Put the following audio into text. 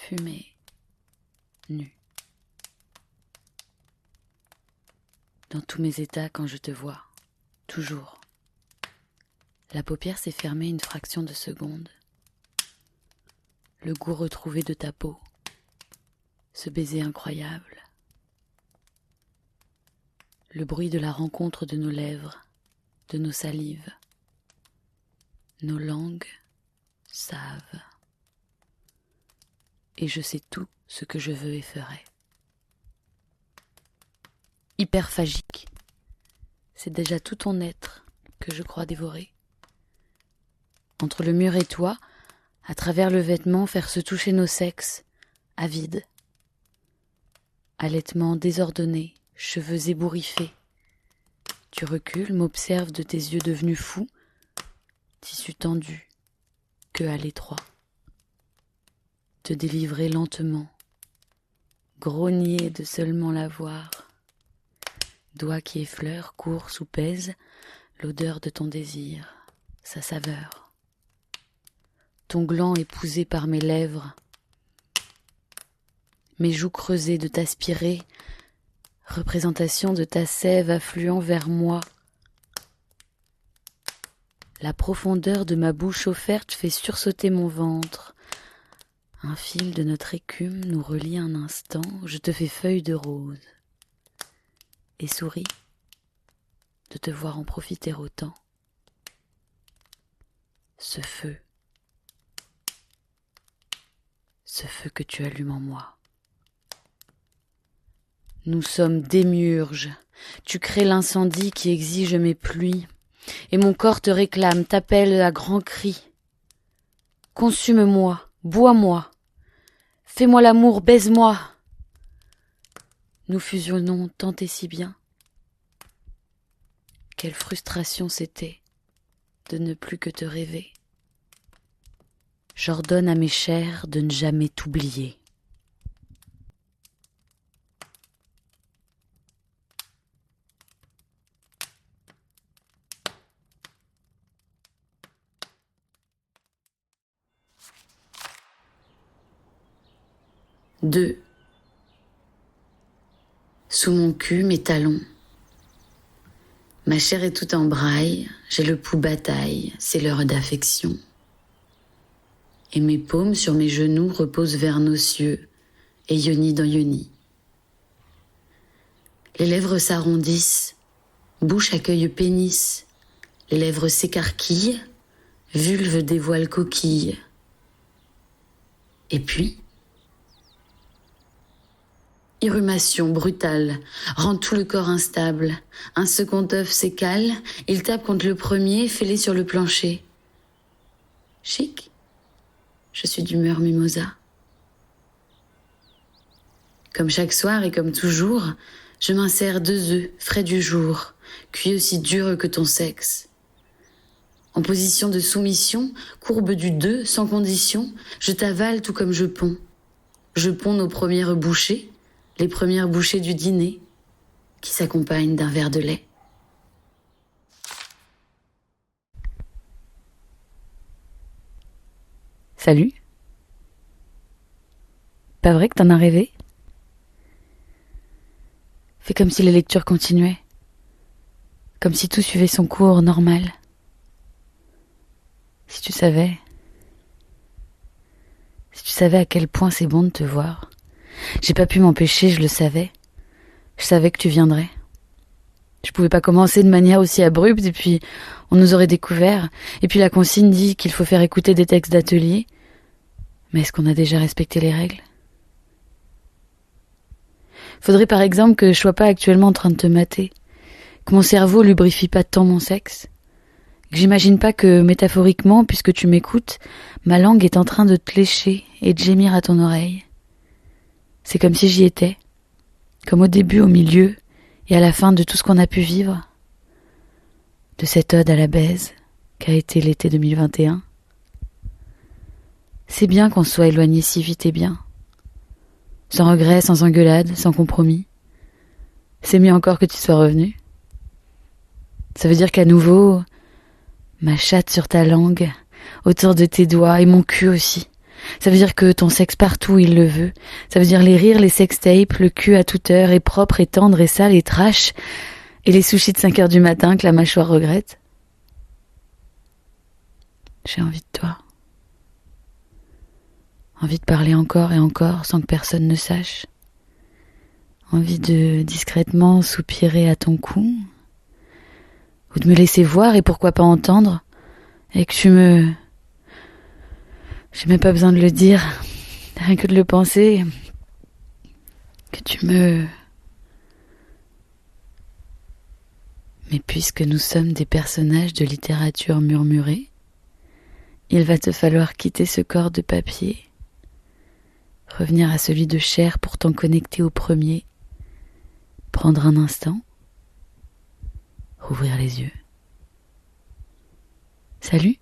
fumée, nue. Dans tous mes états quand je te vois, toujours. La paupière s'est fermée une fraction de seconde. Le goût retrouvé de ta peau, ce baiser incroyable. Le bruit de la rencontre de nos lèvres, de nos salives. Nos langues savent. Et je sais tout ce que je veux et ferai. Hyperphagique, c'est déjà tout ton être que je crois dévorer. Entre le mur et toi, à travers le vêtement, faire se toucher nos sexes, avides. Allaitement désordonné, cheveux ébouriffés. Tu recules, m'observes de tes yeux devenus fous, tissu tendu, queue à l'étroit. Te délivrer lentement, grogner de seulement la voir. Doigts qui effleurent, courent ou pèsent l'odeur de ton désir, sa saveur. Ton gland épousé par mes lèvres, mes joues creusées de t'aspirer, représentation de ta sève affluant vers moi. La profondeur de ma bouche offerte fait sursauter mon ventre. Un fil de notre écume nous relie un instant, je te fais feuille de rose. Et souris de te voir en profiter autant. Ce feu que tu allumes en moi. Nous sommes démiurges, tu crées l'incendie qui exige mes pluies, et mon corps te réclame, t'appelle à grands cris. Consume-moi, bois-moi, fais-moi l'amour, baise-moi. Nous fusionnons tant et si bien. Quelle frustration c'était de ne plus que te rêver. J'ordonne à mes chairs de ne jamais t'oublier. Deux. Sous mon cul, mes talons. Ma chair est toute en braille, j'ai le pouls bataille, c'est l'heure d'affection. Et mes paumes sur mes genoux reposent vers nos cieux, et yoni dans yoni. Les lèvres s'arrondissent, bouche accueille pénis, les lèvres s'écarquillent, vulve dévoile coquille. Et puis, irrumation brutale, rend tout le corps instable. Un second œuf s'écale, il tape contre le premier, fêlé sur le plancher. Chic, je suis d'humeur mimosa. Comme chaque soir et comme toujours, je m'insère 2 œufs frais du jour, cuits aussi durs que ton sexe. En position de soumission, courbe du 2 sans condition, je t'avale tout comme je ponds. Je ponds nos premières bouchées, les premières bouchées du dîner, qui s'accompagnent d'un verre de lait. Salut. Pas vrai que t'en as rêvé? Fais comme si la lecture continuait, comme si tout suivait son cours normal. Si tu savais à quel point c'est bon de te voir. J'ai pas pu m'empêcher, je le savais. Je savais que tu viendrais. Je pouvais pas commencer de manière aussi abrupte, et puis on nous aurait découvert. Et puis la consigne dit qu'il faut faire écouter des textes d'atelier. Mais est-ce qu'on a déjà respecté les règles? Faudrait par exemple que je sois pas actuellement en train de te mater, que mon cerveau lubrifie pas tant mon sexe, que j'imagine pas que, métaphoriquement, puisque tu m'écoutes, ma langue est en train de te lécher et de gémir à ton oreille. C'est comme si j'y étais, comme au début, au milieu et à la fin de tout ce qu'on a pu vivre, de cette ode à la baise qu'a été l'été 2021. C'est bien qu'on se soit éloigné si vite et bien, sans regret, sans engueulade, sans compromis. C'est mieux encore que tu sois revenu. Ça veut dire qu'à nouveau, ma chatte sur ta langue, autour de tes doigts, et mon cul aussi, Ça veut dire que ton sexe partout il le veut. Ça veut dire les rires, les sextapes, le cul à toute heure, et propre, et tendre, et sale, et trash, et les sushis de 5 heures du matin que la mâchoire regrette. J'ai envie de toi. Envie de parler encore et encore sans que personne ne sache. Envie de discrètement soupirer à ton cou. Ou de me laisser voir et pourquoi pas entendre. Et que j'ai même pas besoin de le dire. Rien que de le penser. Que tu me... Mais puisque nous sommes des personnages de littérature murmurée, il va te falloir quitter ce corps de papier, revenir à celui de chair pour t'en connecter au premier, prendre un instant, rouvrir les yeux. Salut!